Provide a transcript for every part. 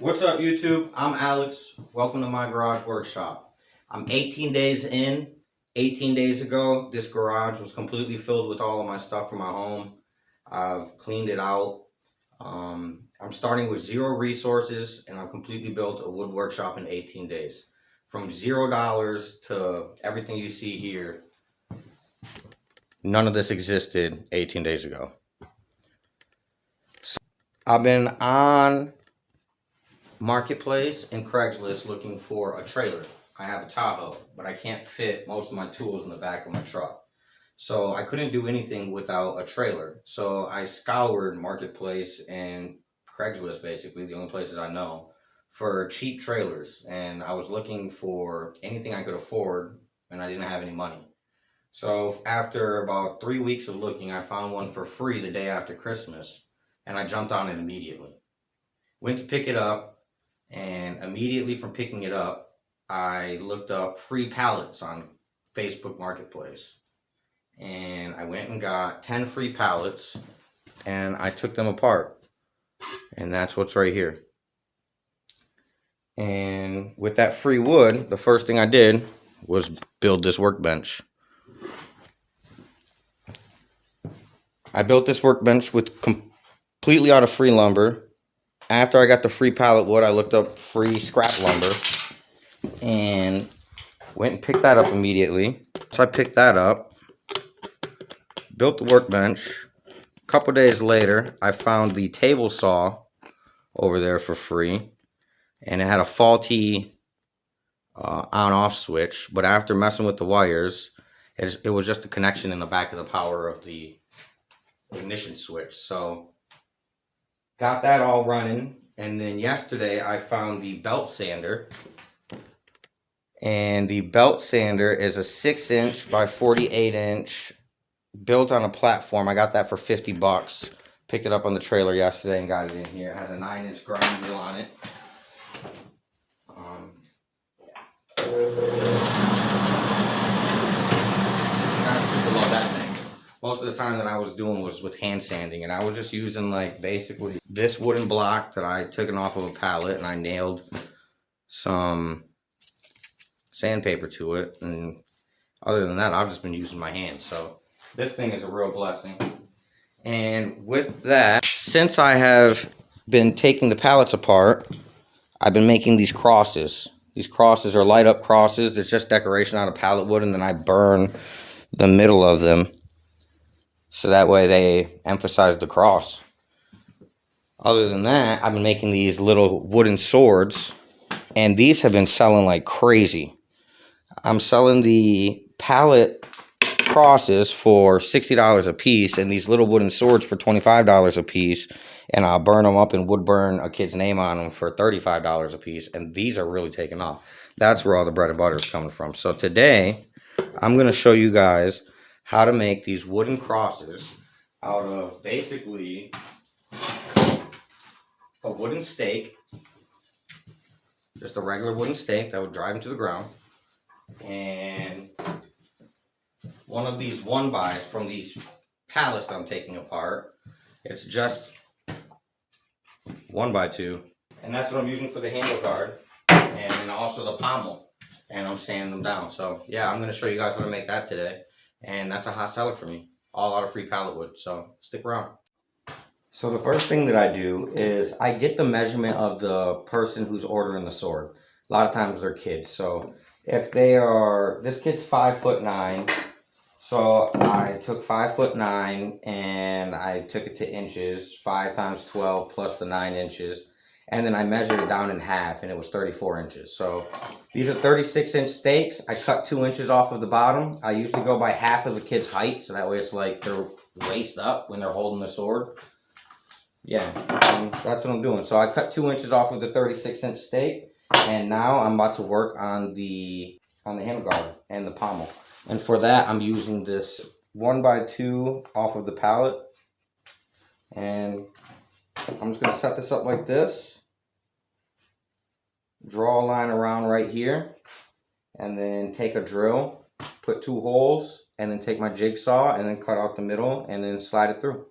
What's up, YouTube? I'm Alex. Welcome to my garage workshop. I'm 18 days in. 18 days ago, this garage was completely filled with all of my stuff from my home. I've cleaned it out. I'm starting with zero resources, and I've completely built a wood workshop in 18 days. From $0 to everything you see here, none of this existed 18 days ago. So I've been on Marketplace and Craigslist looking for a trailer. I have a Tahoe, but I can't fit most of my tools in the back of my truck. So I couldn't do anything without a trailer. So I scoured Marketplace and Craigslist, basically the only places I know, for cheap trailers. And I was looking for anything I could afford, and I didn't have any money. So after about 3 weeks of looking, I found one for free the day after Christmas, and I jumped on it immediately. Went to pick it up. And immediately from picking it up, I looked up free pallets on Facebook Marketplace. And I went and got 10 free pallets, and I took them apart. And that's what's right here. And with that free wood, the first thing I did was build this workbench. I built this workbench with completely out of free lumber. After I got the free pallet wood, I looked up free scrap lumber and went and picked that up immediately. So I picked that up, built the workbench. A couple days later, I found the table saw over there for free, and it had a faulty on-off switch. But after messing with the wires, it was just a connection in the back of the power of the ignition switch. So got that all running, and then yesterday I found the belt sander, and the belt sander is a 6-inch by 48-inch built on a platform. I got that for 50 bucks. Picked it up on the trailer yesterday and got it in here. It has a 9-inch grind wheel on it. I love that thing. Most of the time that I was doing was with hand sanding, and I was just using like basically this wooden block that I took off of a pallet, and I nailed some sandpaper to it, and other than that I've just been using my hands. So this thing is a real blessing. And with that, since I have been taking the pallets apart, I've been making these crosses. These crosses are light up crosses. It's just decoration out of pallet wood, and then I burn the middle of them so that way they emphasize the cross. Other than that, I've been making these little wooden swords, and these have been selling like crazy. I'm selling the pallet crosses for $60 a piece, and these little wooden swords for $25 a piece, and I'll burn them up and wood burn a kid's name on them for $35 a piece, and these are really taking off. That's where all the bread and butter is coming from. So today, I'm going to show you guys how to make these wooden crosses out of basically a wooden stake, just a regular wooden stake that would drive into the ground, and one of these 1-bys from these pallets that I'm taking apart. It's just 1x2, and that's what I'm using for the handle guard, and also the pommel, and I'm sanding them down. So yeah, I'm going to show you guys how to make that today, and that's a hot seller for me, all out of free pallet wood, so stick around. So the first thing that I do is I get the measurement of the person who's ordering the sword. A lot of times they're kids, so if they are, this kid's 5'9", so I took 5'9", and I took it to inches, 5 times 12 plus the 9 inches, and then I measured it down in half, and it was 34 inches. So these are 36-inch stakes. I cut 2 inches off of the bottom. I usually go by half of the kid's height, so that way it's like they're waist up when they're holding the sword. Yeah, and that's what I'm doing. So I cut 2 inches off of the 36-inch stake, and now I'm about to work on the handlebar and the pommel. And for that, I'm using this 1x2 off of the pallet, and I'm just going to set this up like this. Draw a line around right here, and then take a drill, put 2 holes, and then take my jigsaw and then cut out the middle and then slide it through.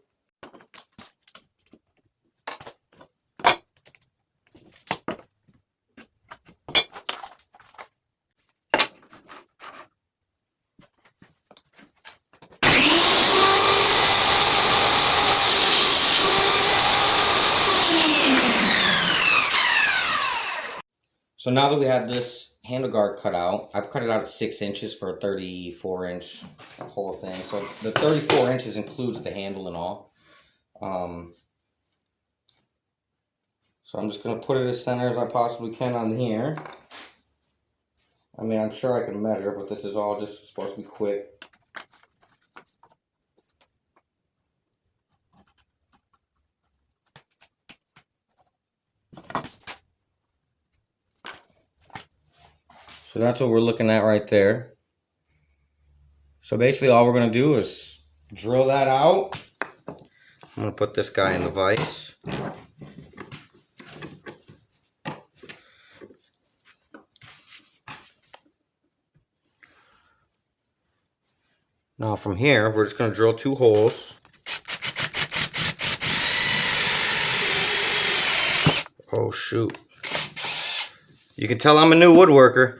So now that we have this handle guard cut out, I've cut it out at 6 inches for a 34-inch whole thing. So the 34 inches includes the handle and all. So I'm just going to put it as center as I possibly can on here. I mean, I'm sure I can measure, but this is all just supposed to be quick. So that's what we're looking at right there. So basically all we're going to do is drill that out. I'm going to put this guy in the vise. Now from here, we're just going to drill 2 holes. Oh shoot. You can tell I'm a new woodworker.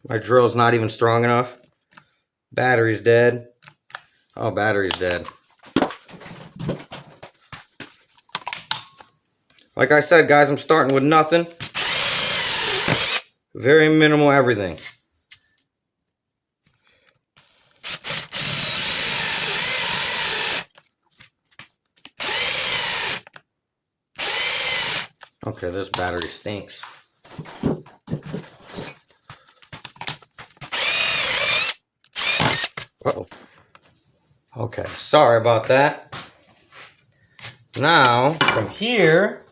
My drill's not even strong enough. Battery's dead. Oh, battery's dead. Like I said, guys, I'm starting with nothing. Very minimal everything. Okay, this battery stinks. Uh-oh. Okay, sorry about that. Now, from here,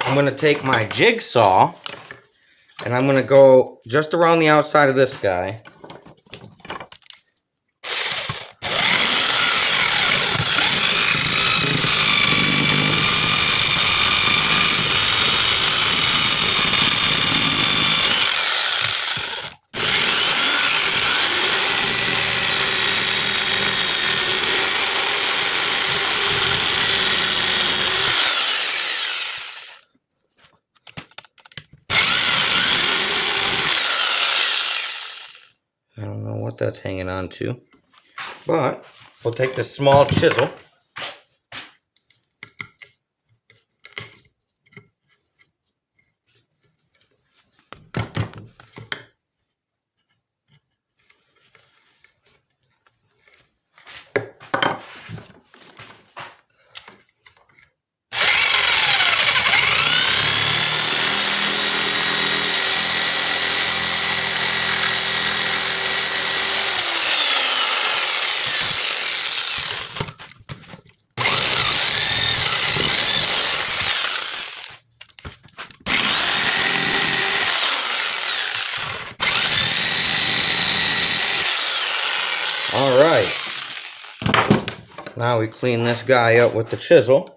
I'm going to take my jigsaw and I'm going to go just around the outside of this guy. I don't know what that's hanging on to, but we'll take this small chisel. Alright, now we clean this guy up with the chisel.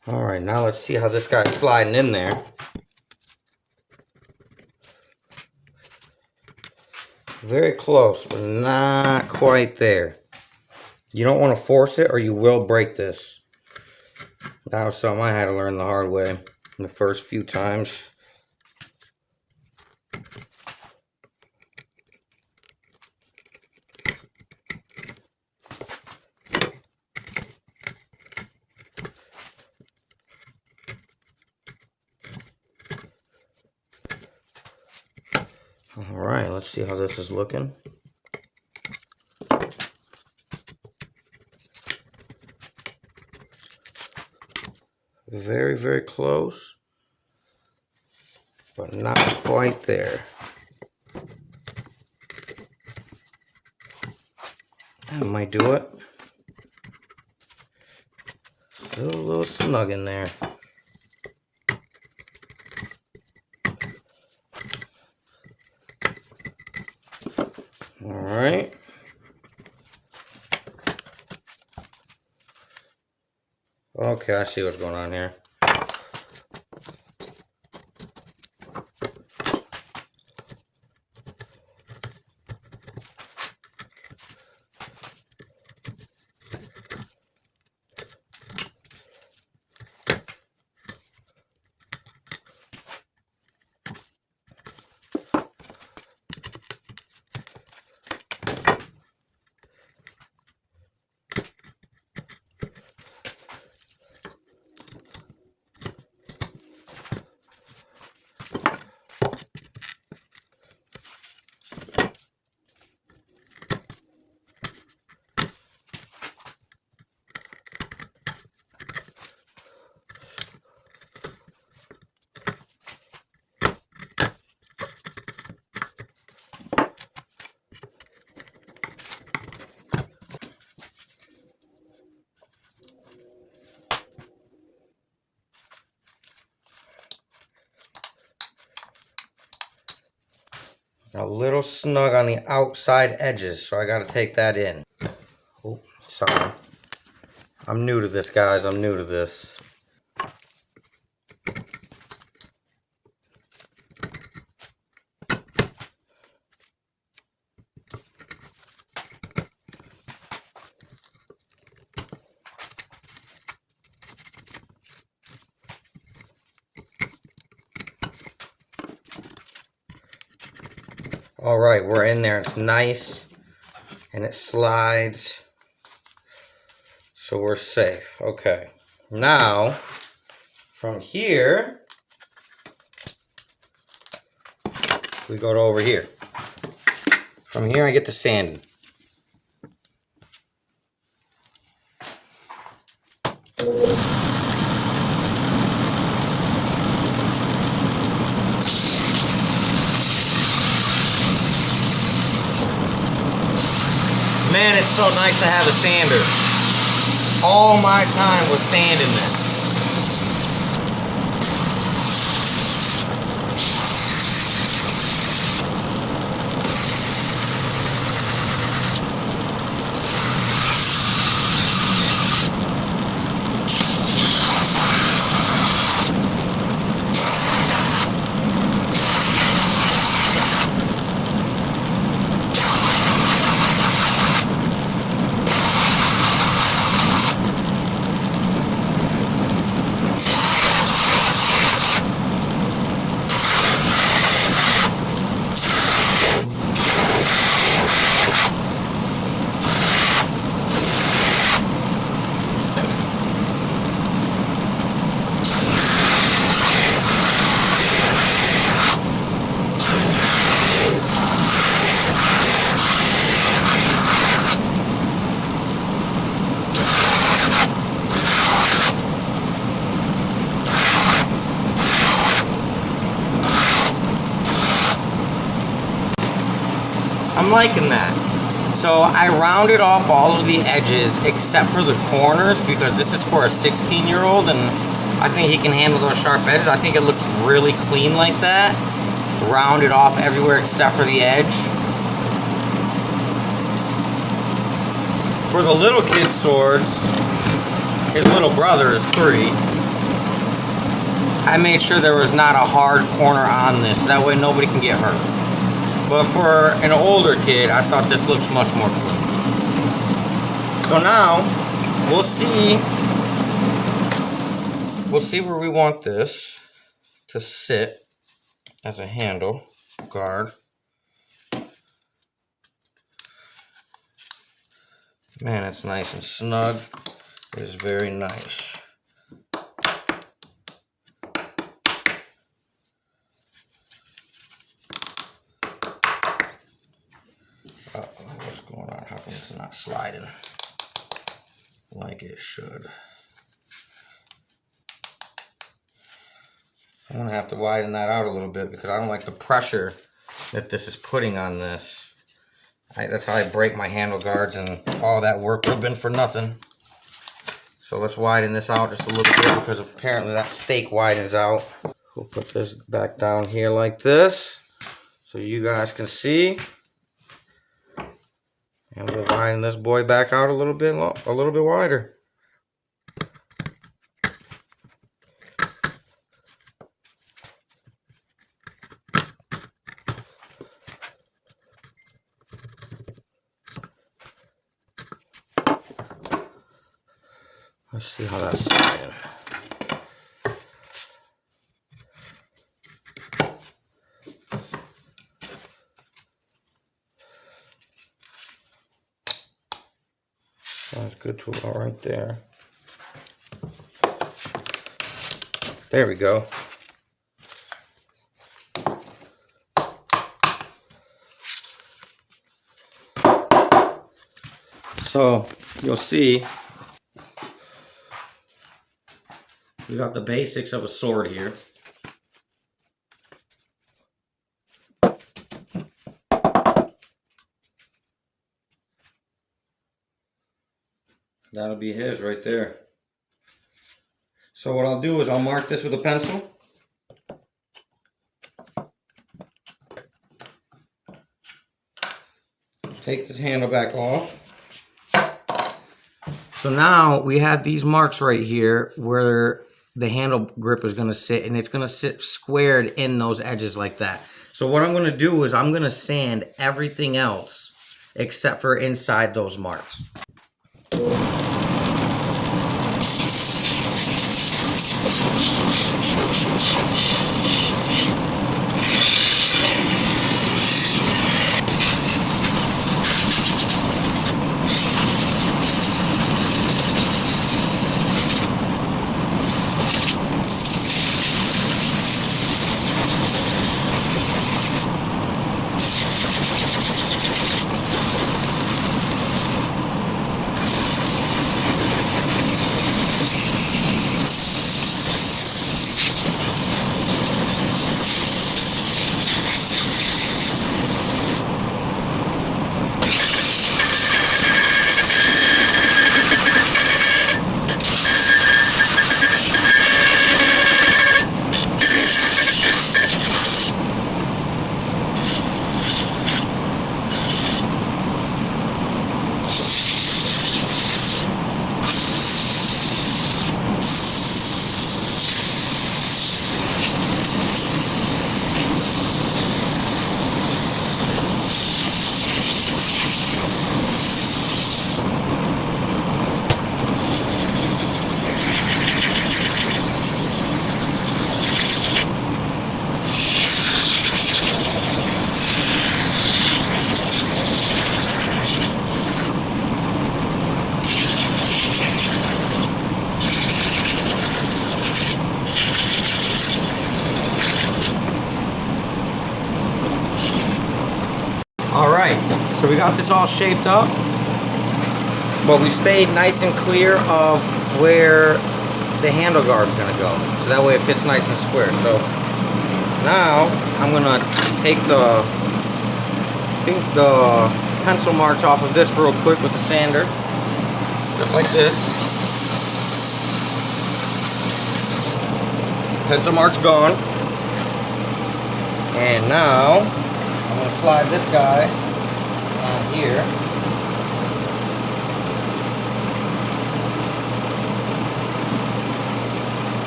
Alright, now let's see how this guy's sliding in there. Very close, but not quite there. You don't want to force it or you will break this. That was something I had to learn the hard way the first few times. Alright, let's see how this is looking. Very, very close, but not quite there. That might do it. Still a little snug in there. Alright. Okay, I see what's going on here. A little snug on the outside edges, so I got to take that in. Oh, sorry. I'm new to this, guys. I'm new to this. All right, we're in there. It's nice and it slides, so we're safe. Okay, now from here we go to over here. From here I get to sanding. Man, it's so nice to have a sander. All my time was sanding this. I'm liking that. So I rounded off all of the edges except for the corners because this is for a 16-year-old and I think he can handle those sharp edges. I think it looks really clean like that. Rounded off everywhere except for the edge. For the little kid swords, his little brother is 3. I made sure there was not a hard corner on this. That way nobody can get hurt. But for an older kid, I thought this looks much more clean. So now, we'll see where we want this to sit as a handle guard. Man, it's nice and snug. It is very nice. What's going on? How come it's not sliding like it should? I'm gonna have to widen that out a little bit because I don't like the pressure that this is putting on this. That's how I break my handle guards, and all that work would have been for nothing. So let's widen this out just a little bit because apparently that stake widens out. We'll put this back down here like this so you guys can see. And we'll widen this boy back out a little bit wider. Let's see how that's sliding. Sounds good to all right there. There we go. So you'll see we got the basics of a sword here. That'll be his right there. So what I'll do is I'll mark this with a pencil. take this handle back off. So now we have these marks right here where the handle grip is going to sit, and it's going to sit squared in those edges like that. So what I'm going to do is I'm going to sand everything else except for inside those marks. Alright, so we got this all shaped up, but we stayed nice and clear of where the handle guard is going to go, so that way it fits nice and square. So now I'm going to take the pencil marks off of this real quick with the sander, just like this. Pencil mark's gone, and now I'm going to slide this guy on here.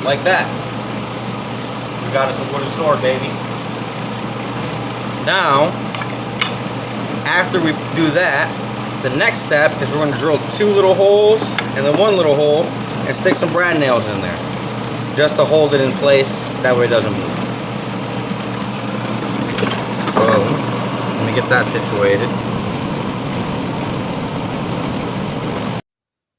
Like that. We got us a wooden sword, baby. Now, after we do that, the next step is we're going to drill 2 little holes and then 1 little hole and stick some brad nails in there. Just to hold it in place, that way it doesn't move. So, let me get that situated.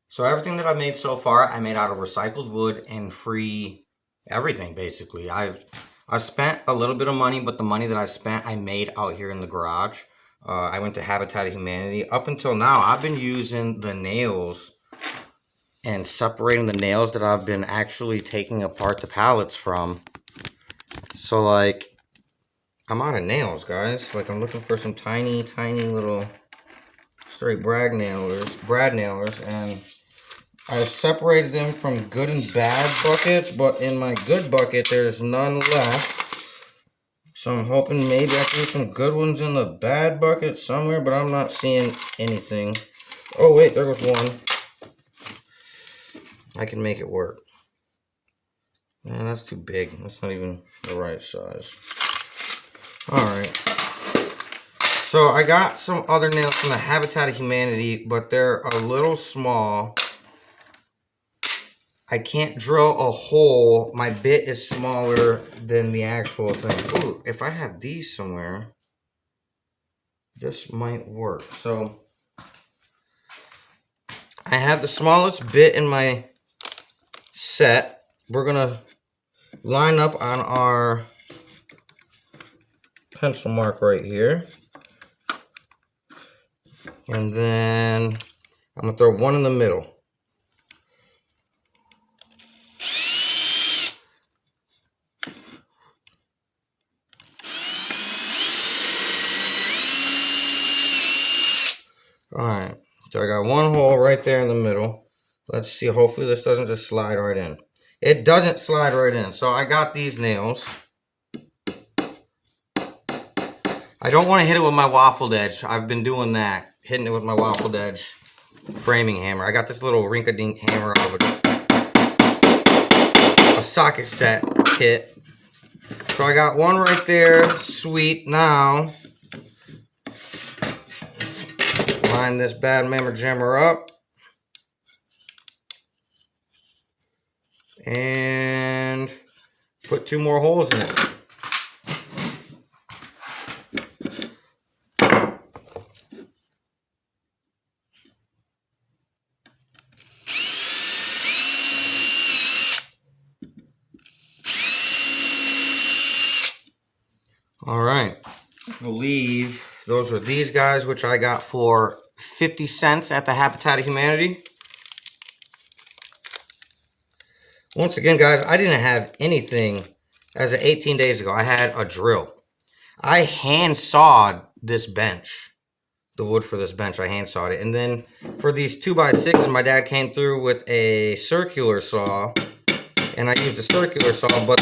So everything that I've made so far, I made out of recycled wood and free everything, basically. I've spent a little bit of money, but the money that I spent, I made out here in the garage. I went to Habitat of Humanity. Up until now, I've been using the nails and separating the nails that I've been actually taking apart the pallets from. So, like, I'm out of nails, guys. Like, I'm looking for some tiny, tiny little straight brad nailers, and I've separated them from good and bad buckets, but in my good bucket, there's none left. So I'm hoping maybe I can get some good ones in the bad bucket somewhere, but I'm not seeing anything. Oh, wait, there goes one. I can make it work. Man, that's too big. That's not even the right size. Alright. So I got some other nails from the Habitat of Humanity, but they're a little small. I can't drill a hole. My bit is smaller than the actual thing. Ooh, if I have these somewhere, this might work. So I have the smallest bit in my set. We're gonna line up on our pencil mark right here. And then I'm gonna throw one in the middle. Alright, so I got one hole right there in the middle. Let's see, hopefully this doesn't just slide right in. It doesn't slide right in. So I got these nails. I don't want to hit it with my waffled edge. I've been doing that. hitting it with my waffled edge framing hammer. I got this little rink-a-dink hammer out of a socket set kit. So I got one right there. Sweet. Now, line this bad mammer jammer up. And put 2 more holes in it. All right, I believe those were these guys, which I got for 50 cents at the Habitat of Humanity. Once again, guys, I didn't have anything as of 18 days ago. I had a drill. I hand sawed this bench, the wood for this bench. I hand sawed it. And then for these 2x6s, my dad came through with a circular saw, and I used a circular saw, but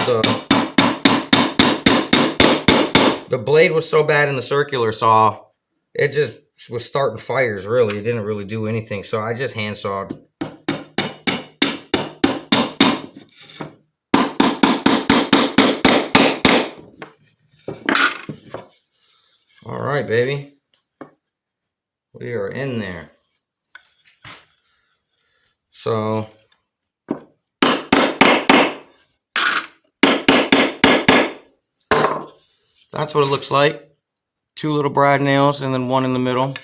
the blade was so bad in the circular saw, it just was starting fires, really. It didn't really do anything, so I just hand sawed. All right, baby. We are in there. So that's what it looks like. 2 little brad nails and then 1 in the middle.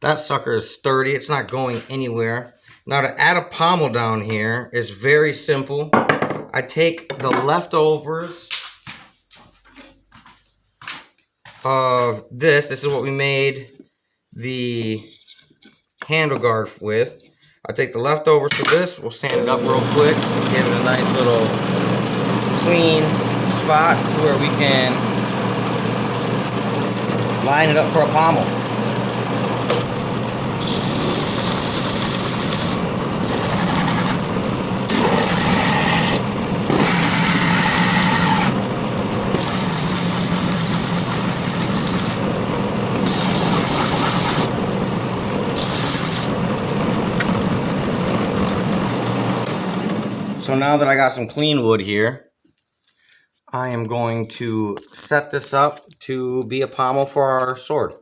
That sucker is sturdy. It's not going anywhere. Now to add a pommel down here is very simple. I take the leftovers of this. This is what we made the handle guard with. I take the leftovers for this. We'll sand it up real quick. Give it a nice little clean spot where we can line it up for a pommel. So now that I got some clean wood here, I am going to set this up to be a pommel for our sword.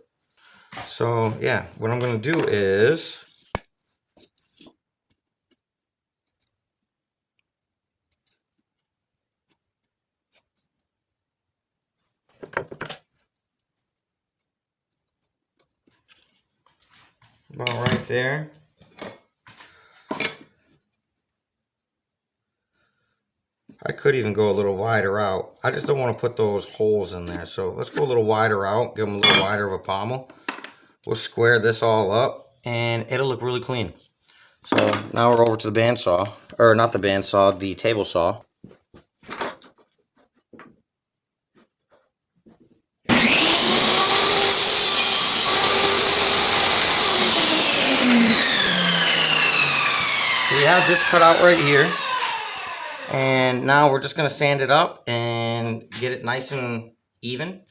So yeah, what I'm going to do is about right there. I could even go a little wider out. I just don't want to put those holes in there. So let's go a little wider out. Give them a little wider of a pommel. We'll square this all up and it'll look really clean. So now we're over to the bandsaw. Or not the bandsaw, the table saw. So we have this cut out right here. And now we're just going to sand it up and get it nice and even.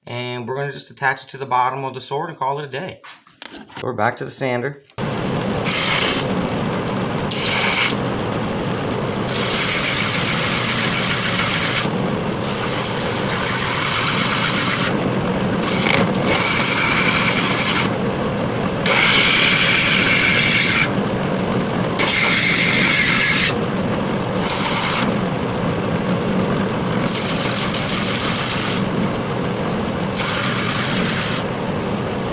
And we're going to just attach it to the bottom of the sword and call it a day. So we're back to the sander.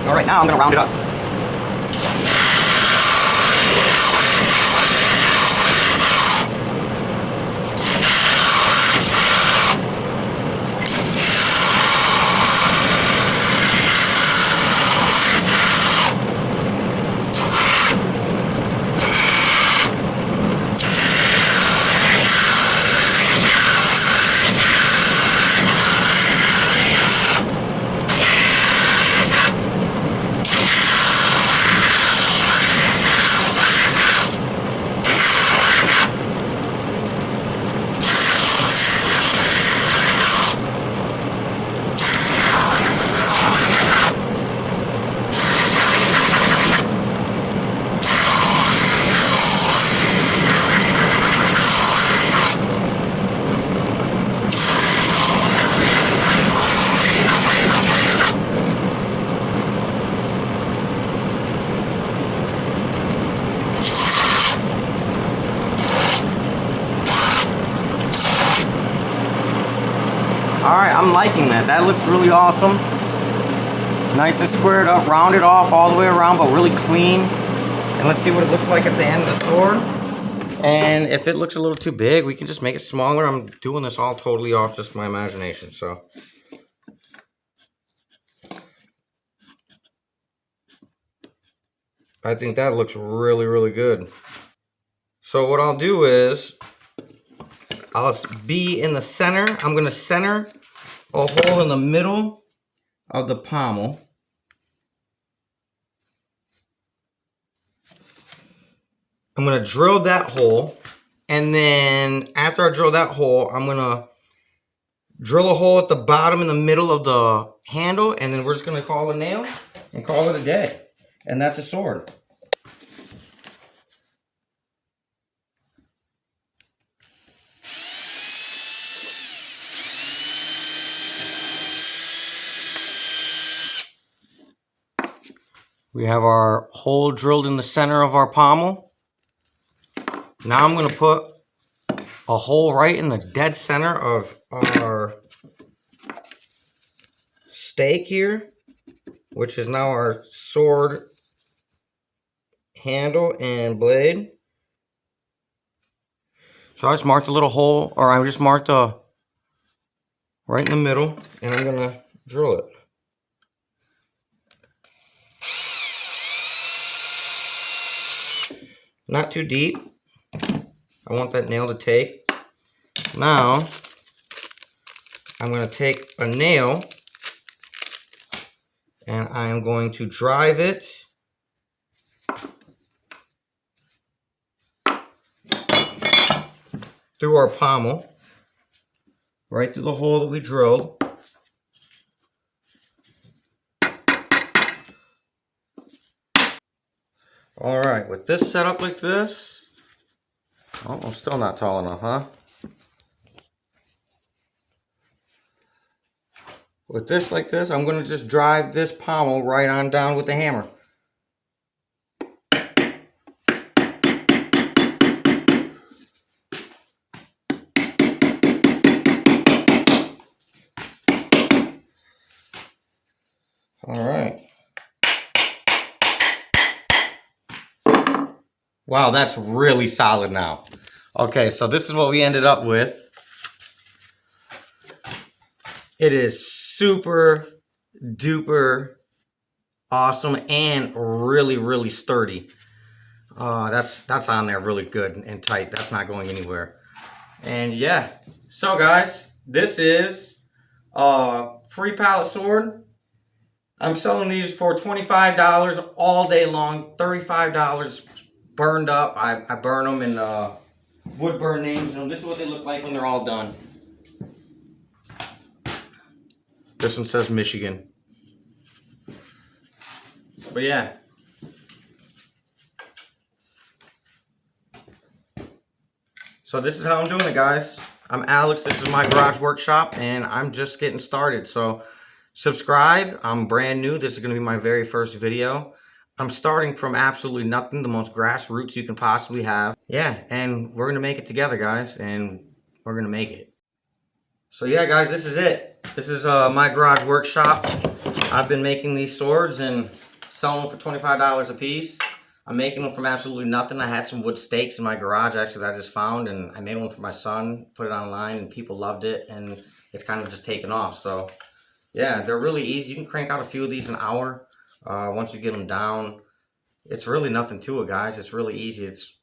All right, now I'm going to round it up. Alright, I'm liking that. That looks really awesome. Nice and squared up, rounded off all the way around, but really clean. And let's see what it looks like at the end of the sword. And if it looks a little too big, we can just make it smaller. I'm doing this all totally off just my imagination, so. I think that looks really, really good. So what I'll do is, I'll be in the center. I'm going to center a hole in the middle of the pommel. I'm going to drill that hole. And then after I drill that hole, I'm going to drill a hole at the bottom in the middle of the handle. And then we're just going to call it a nail and call it a day. And that's a sword. We have our hole drilled in the center of our pommel. Now I'm going to put a hole right in the dead center of our stake here, which is now our sword handle and blade. So I just marked a little hole, or I just marked a right in the middle, and I'm going to drill it. Not too deep. I want that nail to take. Now, I'm going to take a nail and I am going to drive it through our pommel, right through the hole that we drilled. Alright, with this set up like this, oh, I'm still not tall enough, huh? With this like this, I'm going to just drive this pommel right on down with the hammer. Alright. Wow, that's really solid now. Okay, so this is what we ended up with. It is super duper awesome and really, really sturdy. That's on there really good and tight. That's not going anywhere. And yeah, so guys, this is a free pallet sword. I'm selling these for $25 all day long, $35 burned up. I burn them in wood burn names. This is what they look like when they're all done. This one says Michigan. But yeah. So this is how I'm doing it, guys. I'm Alex. This is my garage workshop, and I'm just getting started. So subscribe. I'm brand new. This is going to be my very first video. I'm starting from absolutely nothing, the most grassroots you can possibly have. Yeah, and we're going to make it together, guys, and we're going to make it. So yeah, guys, this is it. This is my garage workshop. I've been making these swords and selling them for $25 a piece. I'm making them from absolutely nothing. I had some wood stakes in my garage, actually, that I just found, and I made one for my son, put it online, and people loved it, and it's kind of just taken off. So yeah, they're really easy. You can crank out a few of these an hour. Once you get them down, it's really nothing to it, guys. It's really easy. It's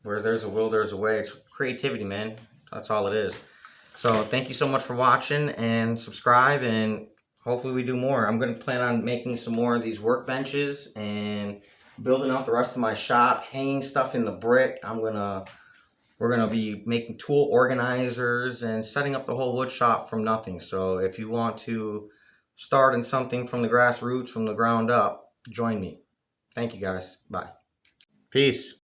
where there's a will, there's a way. It's creativity, man. That's all it is. So thank you so much for watching, and subscribe, and hopefully we do more. I'm going to plan on making some more of these workbenches and building out the rest of my shop, hanging stuff in the brick. We're gonna be making tool organizers and setting up the whole wood shop from nothing. So if you want to start in something from the grassroots, from the ground up, join me. Thank you, guys. Bye. Peace.